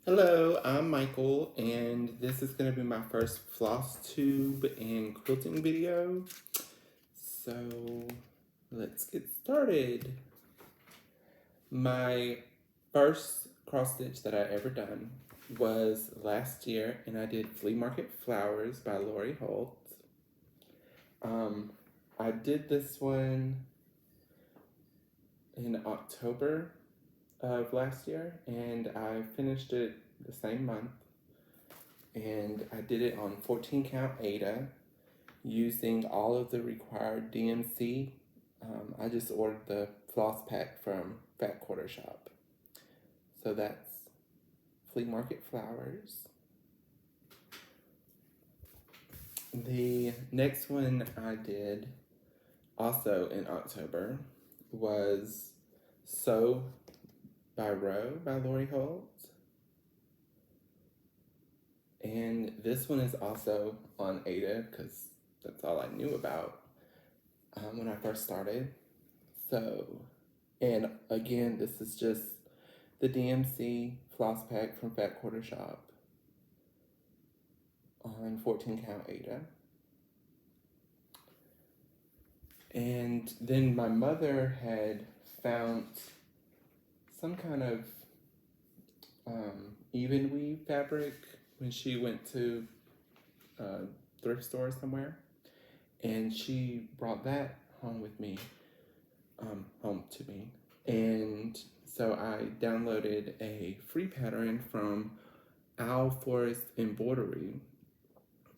Hello, I'm Michael, and this is going to be my first floss tube and quilting video. So let's get started. My first cross stitch that I ever done was last year, and I did Flea Market Flowers by Lori Holt. I did this one in October of last year, and I finished it the same month. And I did it on 14 count Ada using all of the required DMC. I just ordered the floss pack from Fat Quarter Shop. So that's Flea Market Flowers. The next one I did also in October was Sew by Row by Lori Holt. And this one is also on Ada because that's all I knew about when I first started. So, and again, this is just the DMC floss pack from Fat Quarter Shop on 14 count Ada. And then my mother had found some kind of even weave fabric when she went to a thrift store somewhere, and she brought that home with me, home to me. And so I downloaded a free pattern from Owl Forest Embroidery,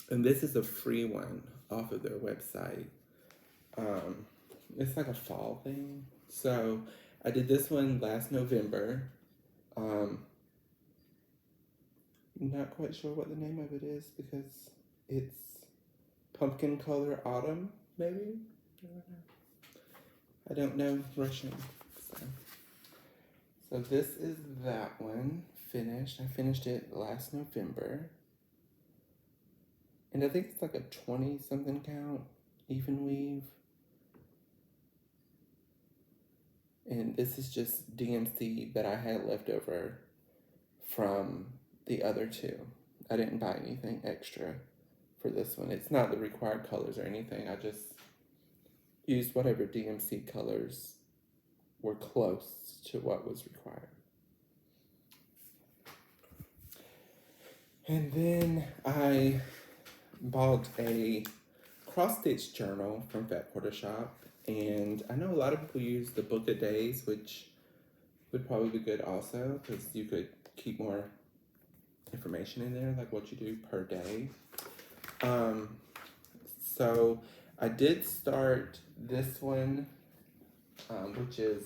and this is a free one off of their website. It's like a fall thing. So I did this one last November. Not quite sure what the name of it is because it's pumpkin color autumn, maybe? I don't know Russian. So this is that one finished. I finished it last November. And I think it's like a 20 something count even weave. And this is just DMC that I had left over from the other two. I didn't buy anything extra for this one. It's not the required colors or anything. I just used whatever DMC colors were close to what was required. And then I bought a cross stitch journal from Fat Quarter Shop, and I know a lot of people use the book of days, which would probably be good also because you could keep more information in there, like what you do per day. So I did start this one, which is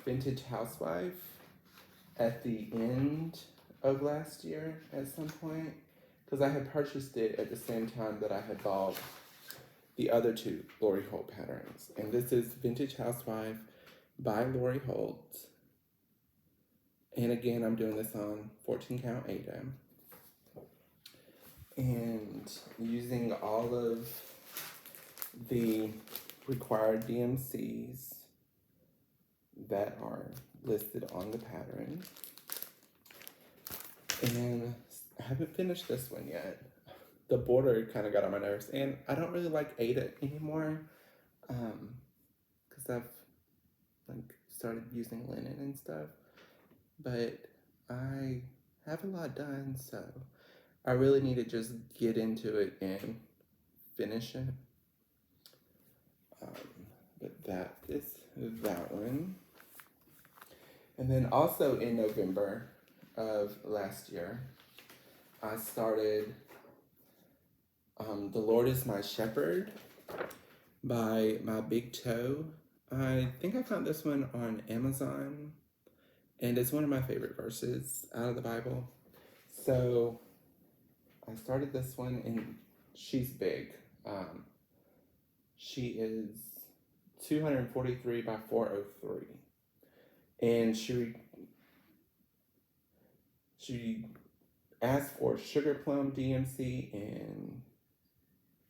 Vintage Housewife, at the end of last year at some point, because I had purchased it at the same time that I had bought the other two Lori Holt patterns. And this is Vintage Housewife by Lori Holt. And again, I'm doing this on 14 count Ada. And using all of the required DMCs that are listed on the pattern. And I haven't finished this one yet. The border kind of got on my nerves, and I don't really like Ada anymore because I've like started using linen and stuff, but I have a lot done, so I really need to just get into it and finish it. But that is that one. And then also in November of last year, I started The Lord is My Shepherd by My Big Toe. I think I found this one on Amazon, and it's one of my favorite verses out of the Bible. So I started this one, and she's big. She is 243 by 403. And she asked for sugar plum DMC and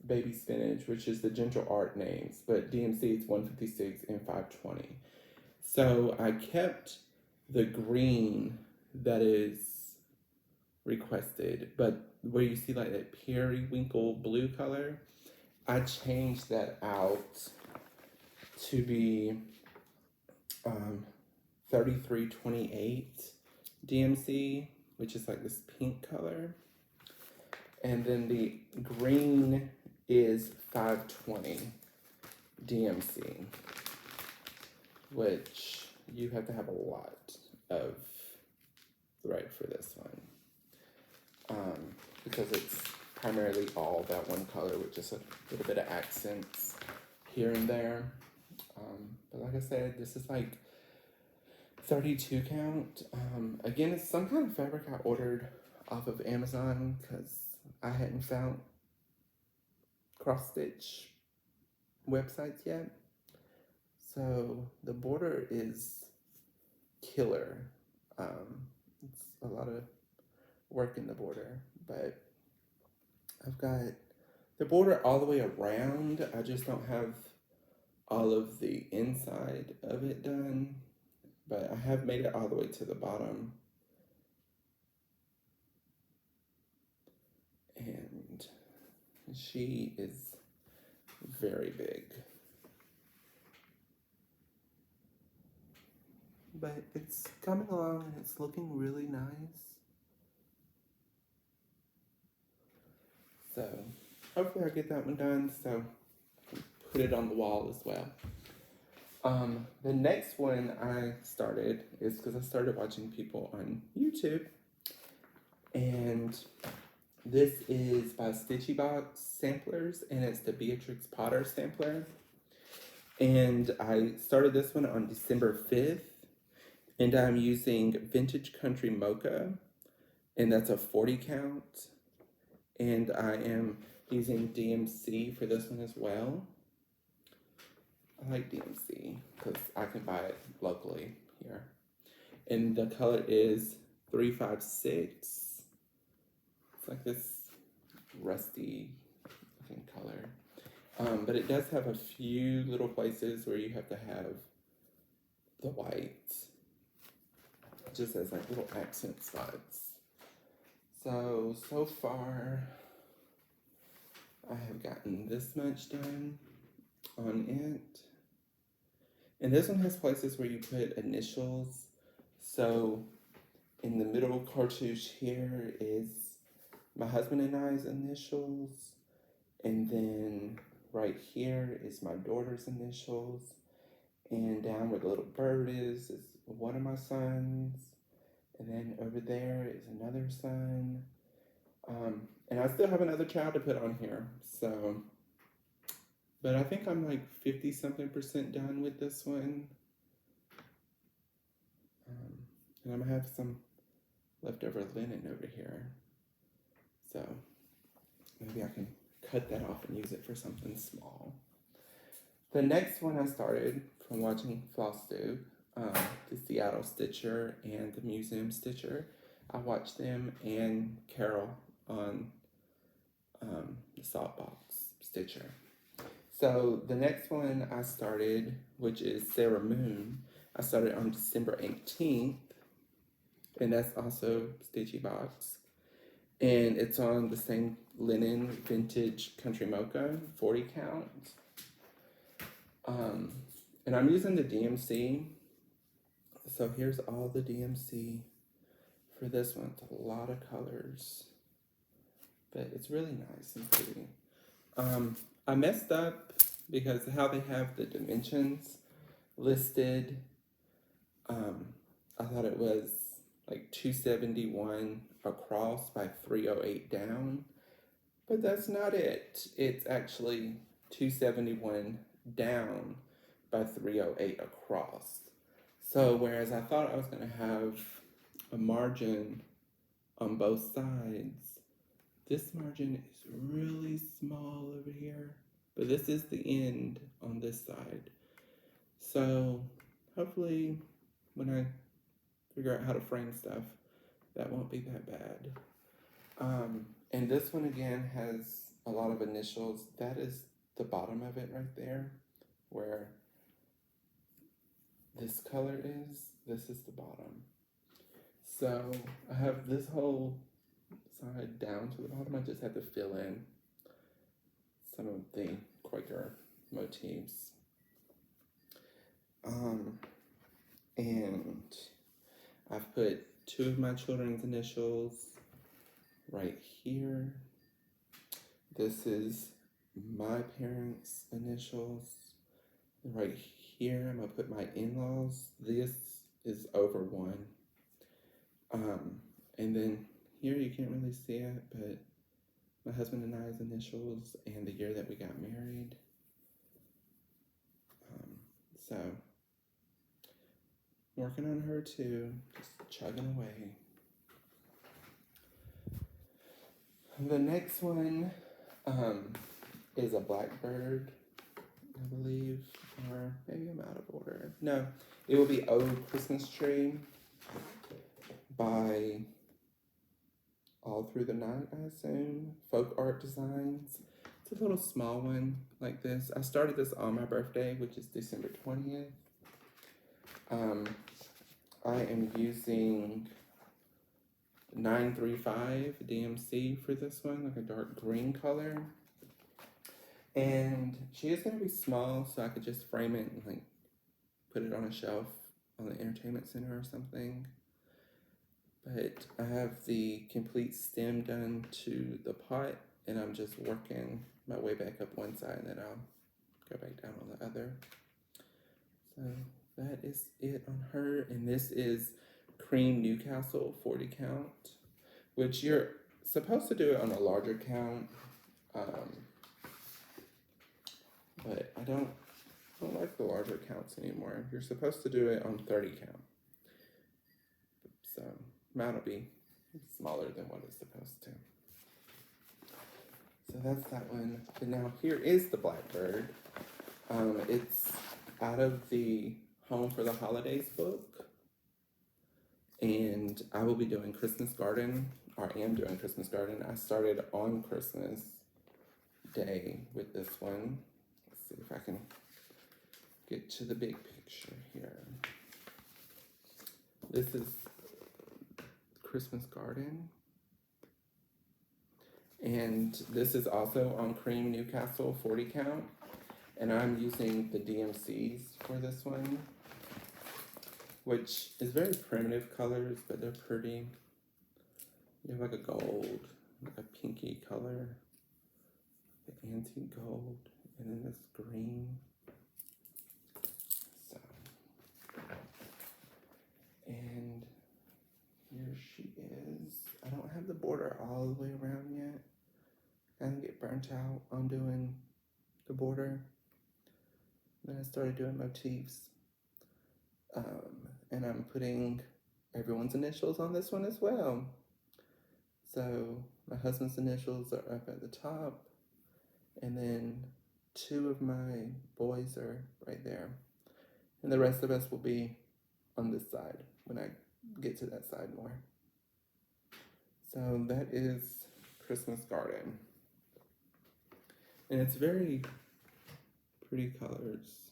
baby spinach, which is the gentle art names, but DMC is 156 and 520. So I kept the green that is requested, but where you see like that periwinkle blue color, I changed that out to be 3328 DMC, which is like this pink color. And then the green is 520 DMC, which you have to have a lot of thread for this one. Because it's primarily all that one color with just a little bit of accents here and there. But like I said, this is like 32 count. Again, it's some kind of fabric I ordered off of Amazon because I hadn't found cross stitch websites yet. So the border is killer. It's a lot of work in the border, but I've got the border all the way around. I just don't have all of the inside of it done, but I have made it all the way to the bottom. And she is very big. But it's coming along and it's looking really nice. So hopefully I get that one done so I can put it on the wall as well. The next one I started is because I started watching people on YouTube, and this is by Stitchy Box Samplers, and it's the Beatrix Potter sampler. And I started this one on December 5th, and I'm using Vintage Country Mocha, and that's a 40 count. And I am using DMC for this one as well. I like DMC because I can buy it locally here. And the color is 356. It's like this rusty looking color. But it does have a few little places where you have to have the white, just as like little accent spots. So far, I have gotten this much done on it. And this one has places where you put initials. So in the middle cartouche here is my husband and I's initials. And then right here is my daughter's initials. And down where the little bird is one of my sons. And then over there is another son. And I still have another child to put on here. So, but I think I'm like 50-something% done with this one. And I'm gonna have some leftover linen over here. So maybe I can cut that off and use it for something small. The next one I started from watching Flosstube, the Seattle Stitcher and the Museum Stitcher. I watched them and Carol on the Saltbox Stitcher. So the next one I started, which is Sarah Moon, I started on December 18th, and that's also Stitchy Box. And it's on the same linen Vintage Country Mocha, 40 count. And I'm using the DMC. So here's all the DMC for this one. It's a lot of colors, but it's really nice and pretty. I messed up because how they have the dimensions listed, I thought it was like 271 across by 308 down, but that's not it. It's actually 271 down by 308 across. So whereas I thought I was going to have a margin on both sides, this margin is really small over here, but this is the end on this side. So hopefully when I figure out how to frame stuff, that won't be that bad. And this one again has a lot of initials. That is the bottom of it right there, where this color is. This is the bottom. So I have this whole side down to the bottom. I just had to fill in some of the Quaker motifs. And I've put 2 of my children's initials right here. This is my parents' initials. And right here, I'm gonna put my in-laws. This is over 1. And then here you can't really see it, but my husband and I's initials and the year that we got married. So working on her too, just chugging away. The next one is a blackbird, I believe, or maybe I'm out of order. No, it will be Oh Christmas Tree by All Through the Night, I assume. Folk Art Designs. It's a little small one like this. I started this on my birthday, which is December 20th. I am using 935 DMC for this one, like a dark green color. And she is going to be small, so I could just frame it and like put it on a shelf on the entertainment center or something. But I have the complete stem done to the pot, and I'm just working my way back up one side, and then I'll go back down on the other. So that is it on her, and this is Cream Newcastle 40 count, which you're supposed to do it on a larger count, but I don't like the larger counts anymore. You're supposed to do it on 30 count. So mine will be smaller than what it's supposed to. So that's that one. But now here is the blackbird. It's out of the Home for the Holidays book. And I will be doing Christmas Garden, or am doing Christmas Garden. I started on Christmas Day with this one. Let's see if I can get to the big picture here. This is Christmas Garden. And this is also on Cream Newcastle 40 count. And I'm using the DMCs for this one, which is very primitive colors, but they're pretty. You have like a gold, like a pinky color, the antique gold, and then this green. So, and here she is. I don't have the border all the way around yet. I kind of get burnt out on doing the border. Then I started doing motifs. And I'm putting everyone's initials on this one as well. So my husband's initials are up at the top, and then 2 of my boys are right there. And the rest of us will be on this side when I get to that side more. So that is Christmas Garden. And it's very pretty colors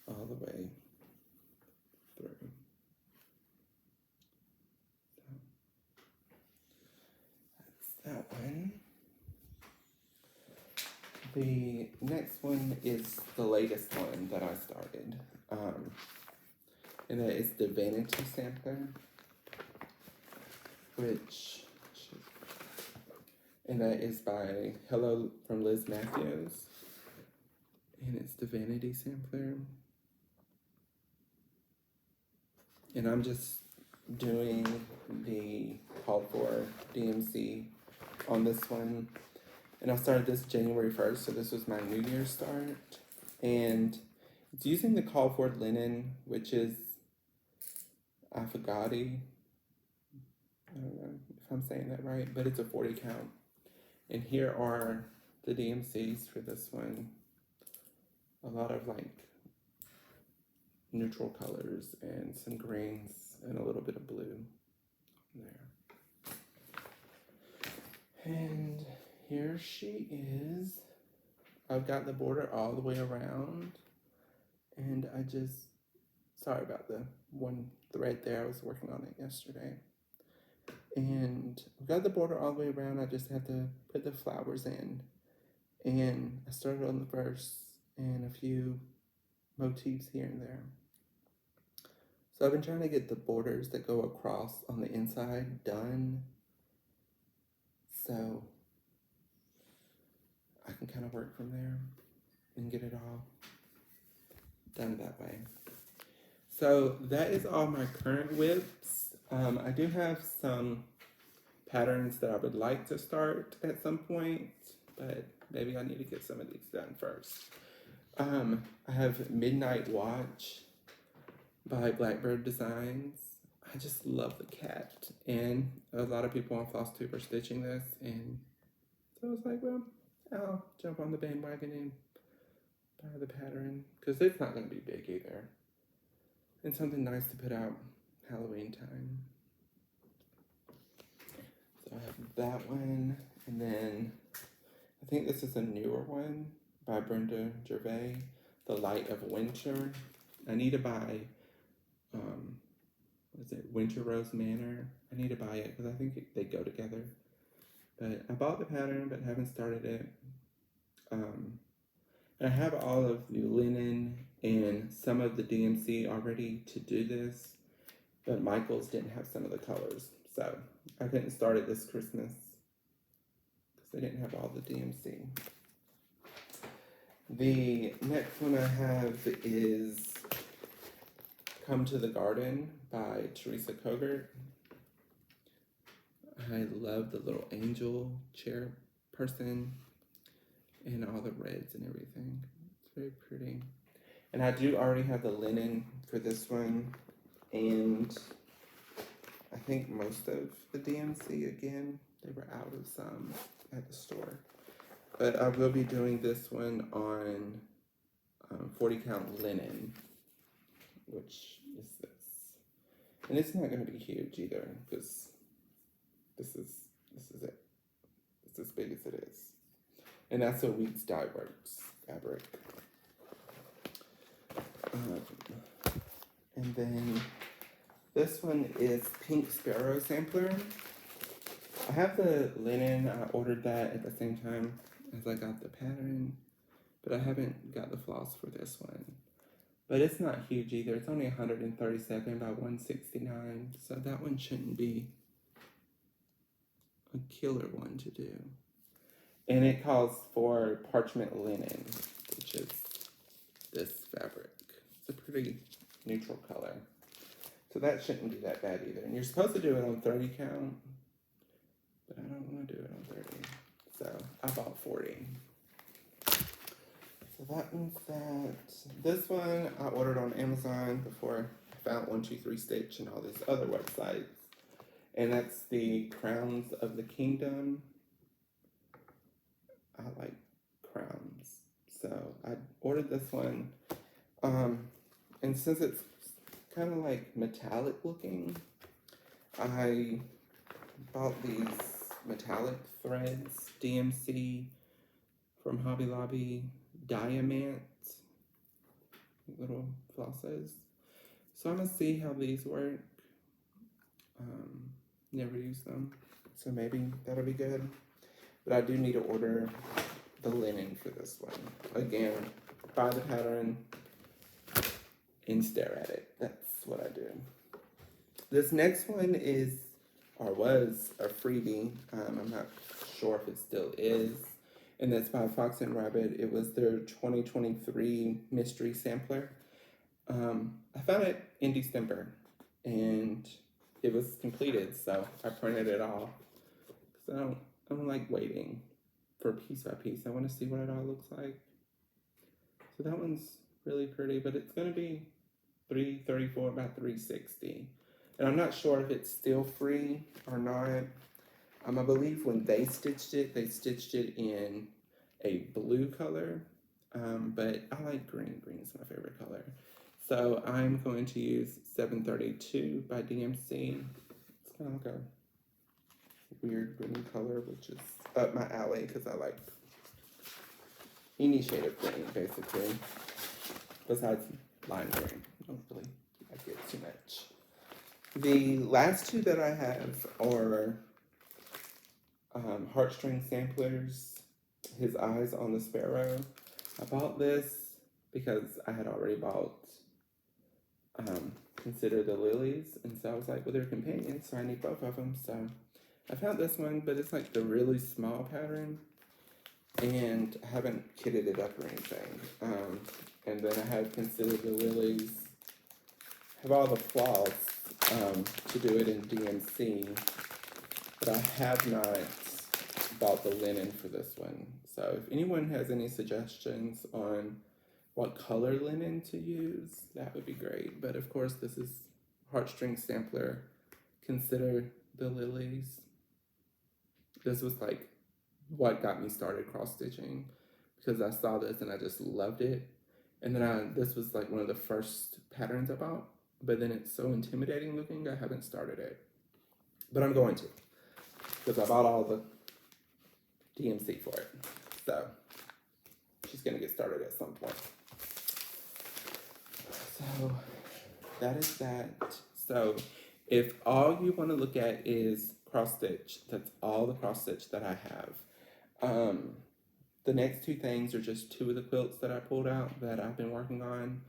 all the way through. So that's that one. The next one is the latest one that I started. And that is the Vanity Sampler, and that is by Hello from Liz Matthews. And it's the Vanity Sampler. And I'm just doing the call for DMC on this one. And I started this January 1st, so this was my New Year's start. And it's using the call for linen, which is Afghani. I don't know if I'm saying that right, but it's a 40 count. And here are the DMCs for this one. A lot of like neutral colors and some greens and a little bit of blue there. And here she is. I've got the border all the way around, and sorry about the one thread there, I was working on it yesterday. And I've got the border all the way around. I just have to put the flowers in. And I started on the verse and a few motifs here and there. So I've been trying to get the borders that go across on the inside done, so I can kind of work from there and get it all done that way. So that is all my current whips. I do have some patterns that I would like to start at some point, but maybe I need to get some of these done first. I have Midnight Watch by Blackbird Designs. I just love the cat, and a lot of people on Flosstube are stitching this, and so I was like, well, I'll jump on the bandwagon and buy the pattern, because it's not going to be big either, and something nice to put out Halloween time. So I have that one, and then I think this is a newer one by Brenda Gervais, The Light of Winter. I need to buy what is it, Winter Rose Manor. I need to buy it because I think they go together. But I bought the pattern but haven't started it. And I have all of the linen and some of the DMC already to do this, but Michael's didn't have some of the colors, so I couldn't start it this Christmas because they didn't have all the DMC. The next one I have is Come to the Garden by Teresa Kogert. I love the little angel chair person and all the reds and everything. It's very pretty. And I do already have the linen for this one, and I think most of the DMC, again, they were out of some at the store. But I will be doing this one on 40 count linen, which is this. And it's not going to be huge either, because this is it. It's as big as it is. And that's a Wheats Dye Works fabric. And then this one is Pink Sparrow Sampler. I have the linen. I ordered that at the same time as I got the pattern, but I haven't got the floss for this one. But it's not huge either. It's only 137 by 169, so that one shouldn't be a killer one to do. And it calls for parchment linen, which is this fabric. It's a pretty neutral color. So that shouldn't be that bad either. And you're supposed to do it on 30 count, but I don't want to do it on 30. So I bought 40. So that one's that. This one I ordered on Amazon before I found 123Stitch and all these other websites. And that's the Crowns of the Kingdom. I like crowns. So I ordered this one. And since it's kind of like metallic looking, I bought these metallic threads, DMC from Hobby Lobby, Diamant, little flosses. So I'm gonna see how these work. Never used them, so maybe that'll be good. But I do need to order the linen for this one. Again, buy the pattern and stare at it. That's what I do. This next one is, or was, a freebie. I'm not sure if it still is. And that's by Fox and Rabbit. It was their 2023 mystery sampler. I found it in December and it was completed, so I printed it off. So I don't like waiting for piece by piece. I want to see what it all looks like. So that one's really pretty, but it's going to be $334 by $360. And I'm not sure if it's still free or not. I believe when they stitched it in a blue color, but I like green. Green is my favorite color. So I'm going to use 732 by DMC. It's kind of like a weird green color, which is up my alley because I like any shade of green, basically. Besides lime green. I don't really like it too much. The last two that I have are heartstring samplers, His Eyes on the Sparrow. I bought this because I had already bought Consider the Lilies, and so I was like, well, they're companions, so I need both of them. So I found this one, but it's like the really small pattern, and I haven't kitted it up or anything. And then I have Consider the Lilies, have all the flaws to do it in DMC, but I have not bought the linen for this one. So if anyone has any suggestions on what color linen to use, that would be great. But of course, this is heartstring sampler. Consider the Lilies. This was like what got me started cross stitching, because I saw this and I just loved it. And then this was like one of the first patterns I bought, but then it's so intimidating looking, I haven't started it. But I'm going to, because I bought all the DMC for it. So she's gonna get started at some point. So that is that. So if all you want to look at is cross stitch, that's all the cross stitch that I have. The next two things are just two of the quilts that I pulled out that I've been working on.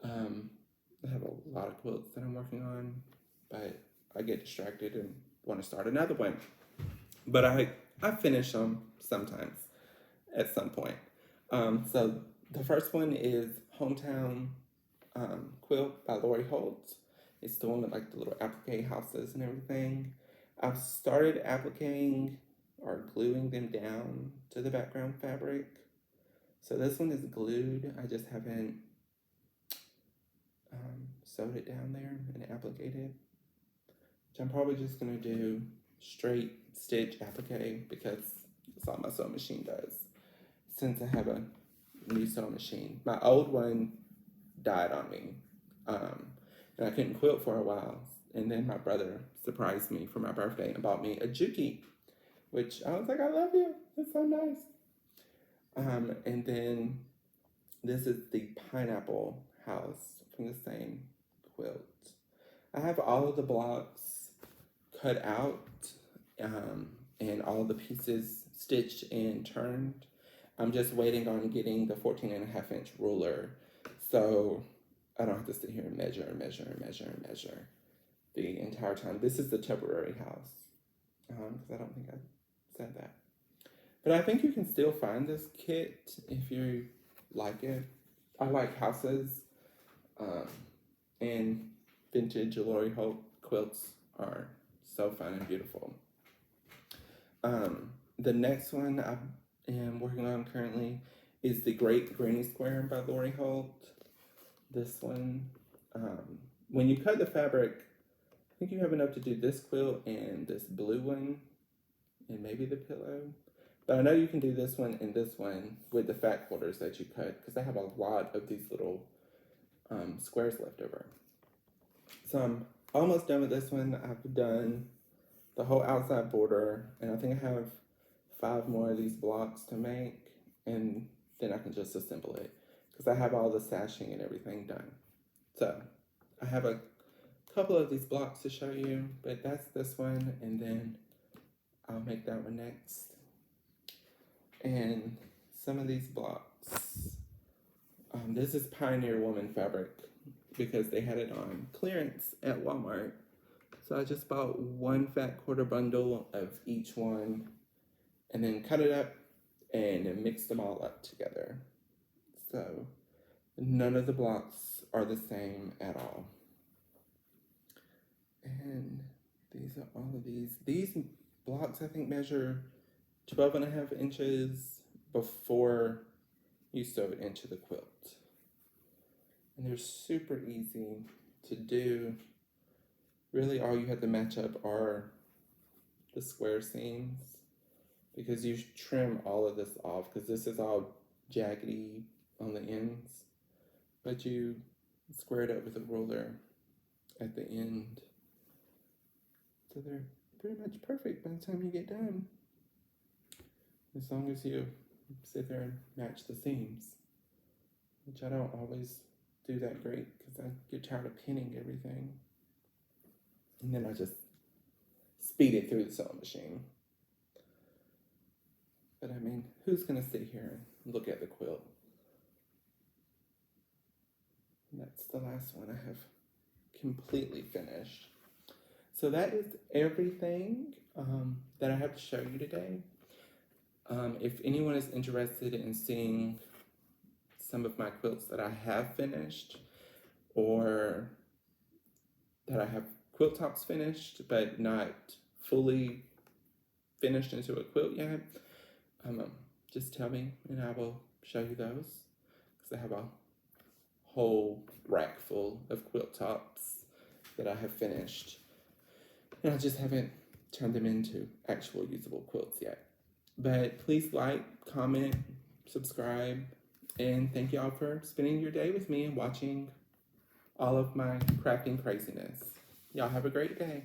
I have a lot of quilts that I'm working on, but I get distracted and want to start another one. But I finish them sometimes at some point. So the first one is Hometown Quilt by Lori Holt. It's the one with like the little applique houses and everything. I've started appliquing or gluing them down to the background fabric. So this one is glued. I just haven't sewed it down there and appliqued it. Which I'm probably just gonna do straight stitch applique because that's all my sewing machine does. Since I have a new sewing machine. My old one died on me. And I couldn't quilt for a while. And then my brother surprised me for my birthday and bought me a Juki, which I was like, I love you. It's so nice. And then this is the Pineapple House from the same quilt. I have all of the blocks cut out and all the pieces stitched and turned. I'm just waiting on getting the 14.5-inch ruler, so I don't have to sit here and measure the entire time. This is the temporary house, because I don't think I said that. But I think you can still find this kit if you like it. I like houses, and vintage Lori Holt quilts are so fun and beautiful. The next one I am working on currently is the Great Granny Square by Lori Holt. This one, when you cut the fabric, I think you have enough to do this quilt and this blue one and maybe the pillow. But I know you can do this one and this one with the fat quarters that you cut, because I have a lot of these little squares left over. So I'm almost done with this one. I've done the whole outside border, and I think I have 5 more of these blocks to make, and then I can just assemble it, because I have all the sashing and everything done. So I have a couple of these blocks to show you, but that's this one, and then I'll make that one next. And some of these blocks, this is Pioneer Woman fabric because they had it on clearance at Walmart. So I just bought 1 fat quarter bundle of each one and then cut it up and mixed them all up together. So none of the blocks are the same at all. And these are all of these. These blocks I think measure 12.5 inches before you sew it into the quilt. And they're super easy to do. Really all you have to match up are the square seams, because you trim all of this off, because this is all jaggedy on the ends, but you square it up with a ruler at the end. So they're pretty much perfect by the time you get done, as long as you sit there and match the seams, which I don't always do that great because I get tired of pinning everything. And then I just speed it through the sewing machine. But I mean, who's gonna sit here and look at the quilt? And that's the last one I have completely finished. So that is everything that I have to show you today. If anyone is interested in seeing some of my quilts that I have finished, or that I have quilt tops finished but not fully finished into a quilt yet, just tell me and I will show you those, because I have a whole rack full of quilt tops that I have finished, and I just haven't turned them into actual usable quilts yet. But please like, comment, subscribe, and thank y'all for spending your day with me and watching all of my crafting craziness. Y'all have a great day.